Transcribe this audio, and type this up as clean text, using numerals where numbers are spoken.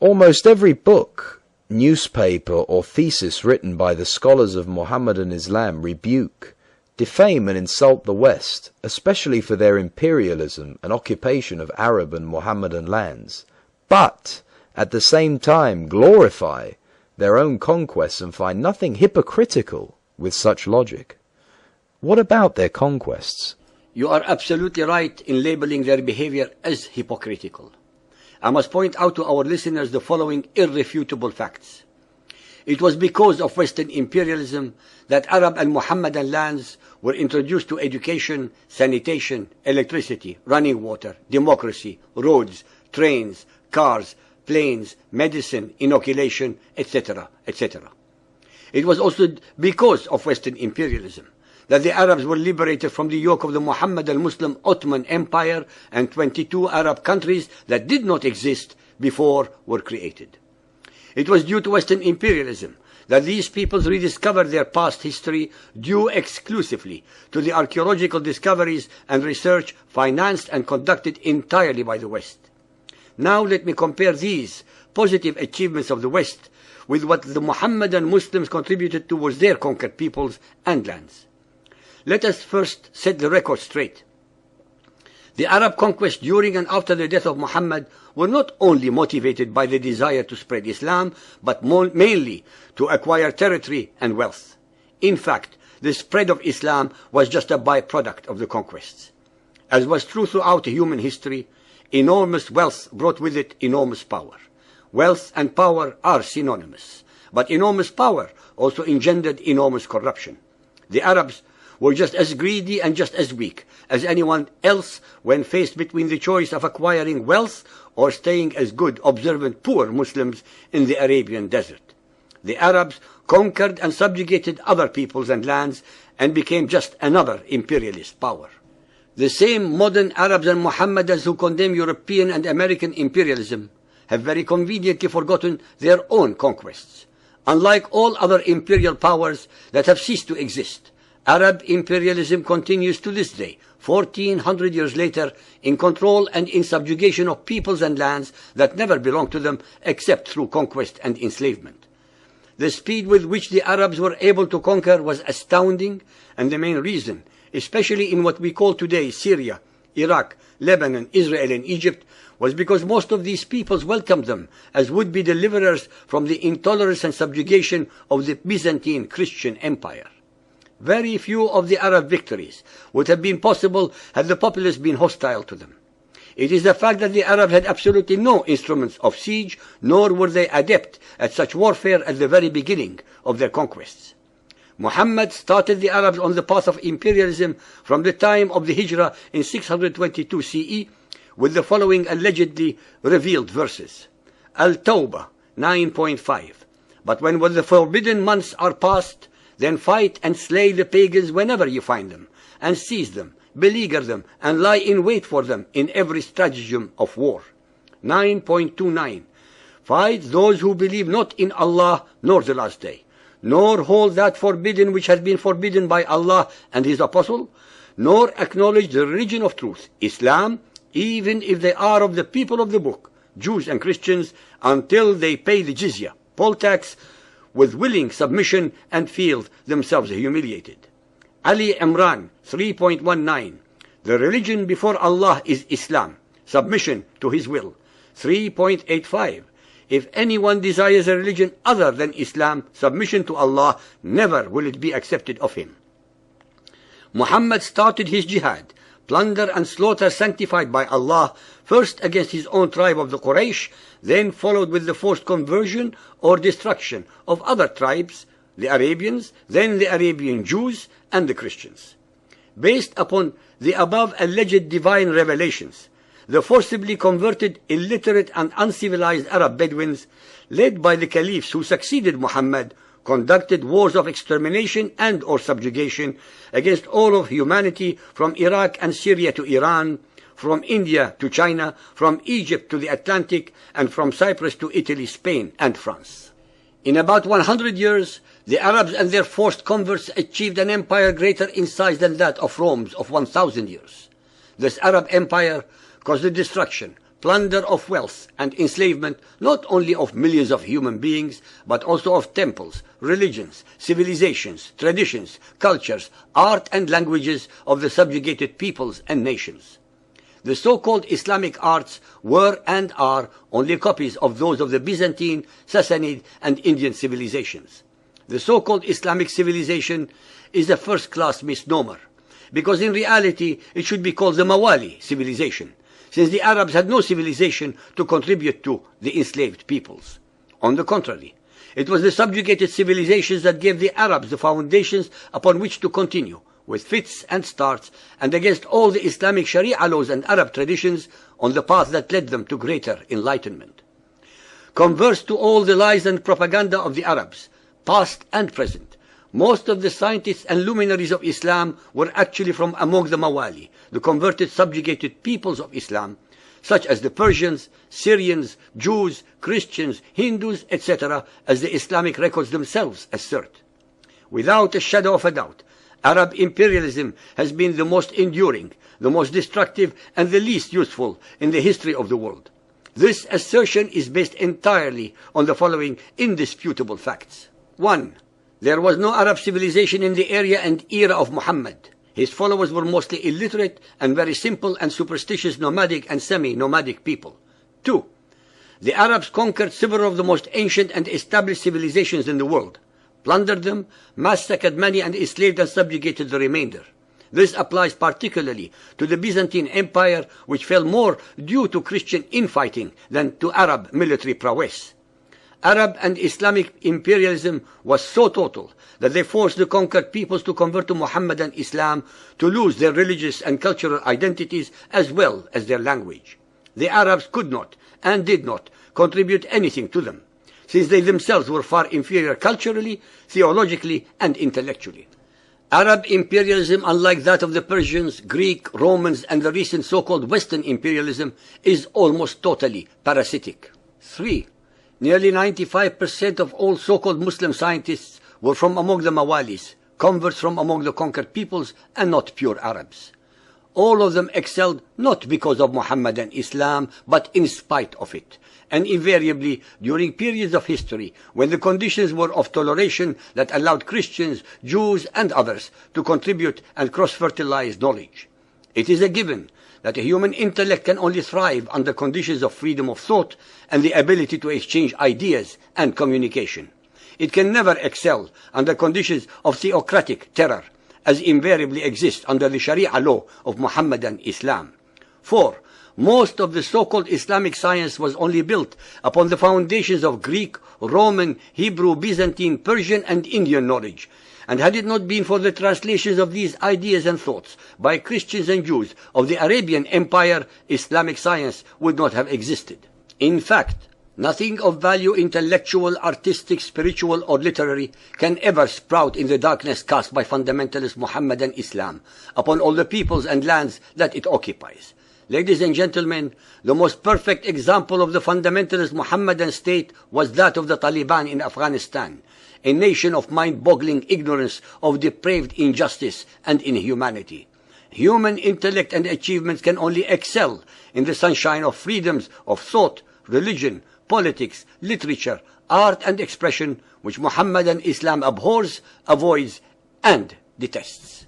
Almost every book, newspaper, or thesis written by the scholars of Mohammedan Islam rebuke, defame and insult the West, especially for their imperialism and occupation of Arab and Mohammedan lands, but at the same time glorify their own conquests and find nothing hypocritical with such logic. What about their conquests? You are absolutely right in labeling their behavior as hypocritical. I must point out to our listeners the following irrefutable facts. It was because of Western imperialism that Arab and Mohammedan lands were introduced to education, sanitation, electricity, running water, democracy, roads, trains, cars, planes, medicine, inoculation, etc., etc. It was also because of Western imperialism that the Arabs were liberated from the yoke of the Mohammedan Muslim Ottoman Empire, and 22 Arab countries that did not exist before were created. It was due to Western imperialism that these peoples rediscovered their past history due exclusively to the archaeological discoveries and research financed and conducted entirely by the West. Now let me compare these positive achievements of the West with what the Mohammedan Muslims contributed towards their conquered peoples and lands. Let us first set the record straight. The Arab conquest during and after the death of Muhammad were not only motivated by the desire to spread Islam, but mainly to acquire territory and wealth. In fact, the spread of Islam was just a byproduct of the conquests. As was true throughout human history, enormous wealth brought with it enormous power. Wealth and power are synonymous, but enormous power also engendered enormous corruption. The Arabs were just as greedy and just as weak as anyone else when faced between the choice of acquiring wealth or staying as good, observant, poor Muslims in the Arabian desert. The Arabs conquered and subjugated other peoples and lands and became just another imperialist power. The same modern Arabs and Mohammedans who condemn European and American imperialism have very conveniently forgotten their own conquests. Unlike all other imperial powers that have ceased to exist, Arab imperialism continues to this day, 1400 years later, in control and in subjugation of peoples and lands that never belonged to them except through conquest and enslavement. The speed with which the Arabs were able to conquer was astounding, and the main reason, especially in what we call today Syria, Iraq, Lebanon, Israel, and Egypt, was because most of these peoples welcomed them as would-be deliverers from the intolerance and subjugation of the Byzantine Christian Empire. Very few of the Arab victories would have been possible had the populace been hostile to them. It is the fact that the Arabs had absolutely no instruments of siege, nor were they adept at such warfare at the very beginning of their conquests. Muhammad started the Arabs on the path of imperialism from the time of the Hijrah in 622 CE with the following allegedly revealed verses. Al-Tawbah 9.5. But when the forbidden months are past, then fight and slay the pagans whenever you find them, and seize them, beleaguer them, and lie in wait for them in every stratagem of war. 9.29. Fight those who believe not in Allah nor the last day, nor hold that forbidden which has been forbidden by Allah and His Apostle, nor acknowledge the religion of truth, Islam, even if they are of the people of the book, Jews and Christians, until they pay the jizya, poll tax, with willing submission and feel themselves humiliated. Ali Imran 3.19. The religion before Allah is Islam, submission to His will. 3.85. If anyone desires a religion other than Islam, submission to Allah, never will it be accepted of him. Muhammad started his jihad, plunder and slaughter sanctified by Allah, first against his own tribe of the Quraysh, then followed with the forced conversion or destruction of other tribes, the Arabians, then the Arabian Jews and the Christians. Based upon the above alleged divine revelations, the forcibly converted, illiterate and uncivilized Arab Bedouins, led by the caliphs who succeeded Muhammad, conducted wars of extermination and or subjugation against all of humanity from Iraq and Syria to Iran, from India to China, from Egypt to the Atlantic, and from Cyprus to Italy, Spain, and France. In about 100 years, the Arabs and their forced converts achieved an empire greater in size than that of Rome's of 1,000 years. This Arab empire caused the destruction, plunder of wealth and enslavement not only of millions of human beings, but also of temples, religions, civilizations, traditions, cultures, art and languages of the subjugated peoples and nations. The so-called Islamic arts were and are only copies of those of the Byzantine, Sassanid and Indian civilizations. The so-called Islamic civilization is a first-class misnomer, because in reality it should be called the Mawali civilization, since the Arabs had no civilization to contribute to the enslaved peoples. On the contrary, it was the subjugated civilizations that gave the Arabs the foundations upon which to continue, with fits and starts, and against all the Islamic Sharia laws and Arab traditions, on the path that led them to greater enlightenment. Converse to all the lies and propaganda of the Arabs, past and present. Most of the scientists and luminaries of Islam were actually from among the Mawali, the converted subjugated peoples of Islam, such as the Persians, Syrians, Jews, Christians, Hindus, etc., as the Islamic records themselves assert. Without a shadow of a doubt, Arab imperialism has been the most enduring, the most destructive, and the least useful in the history of the world. This assertion is based entirely on the following indisputable facts. 1. There was no Arab civilization in the area and era of Muhammad. His followers were mostly illiterate and very simple and superstitious nomadic and semi-nomadic people. 2. The Arabs conquered several of the most ancient and established civilizations in the world, plundered them, massacred many, and enslaved and subjugated the remainder. This applies particularly to the Byzantine Empire, which fell more due to Christian infighting than to Arab military prowess. Arab and Islamic imperialism was so total that they forced the conquered peoples to convert to Mohammedan Islam, to lose their religious and cultural identities as well as their language. The Arabs could not and did not contribute anything to them, since they themselves were far inferior culturally, theologically, and intellectually. Arab imperialism, unlike that of the Persians, Greek, Romans, and the recent so-called Western imperialism, is almost totally parasitic. 3. Nearly 95% of all so-called Muslim scientists were from among the Mawalis, converts from among the conquered peoples, and not pure Arabs. All of them excelled not because of Mohammedan Islam, but in spite of it, and invariably during periods of history when the conditions were of toleration that allowed Christians, Jews, and others to contribute and cross-fertilize knowledge. It is a given that a human intellect can only thrive under conditions of freedom of thought and the ability to exchange ideas and communication. It can never excel under conditions of theocratic terror, as invariably exists under the Sharia law of Mohammedan Islam. 4. Most of the so-called Islamic science was only built upon the foundations of Greek, Roman, Hebrew, Byzantine, Persian, and Indian knowledge, and had it not been for the translations of these ideas and thoughts by Christians and Jews of the Arabian Empire, Islamic science would not have existed. In fact, nothing of value, intellectual, artistic, spiritual, or literary, can ever sprout in the darkness cast by fundamentalist Mohammedan Islam upon all the peoples and lands that it occupies. Ladies and gentlemen, the most perfect example of the fundamentalist Mohammedan state was that of the Taliban in Afghanistan, a nation of mind-boggling ignorance, of depraved injustice and inhumanity. Human intellect and achievements can only excel in the sunshine of freedoms of thought, religion, politics, literature, art, and expression, which Mohammedan Islam abhors, avoids, and detests.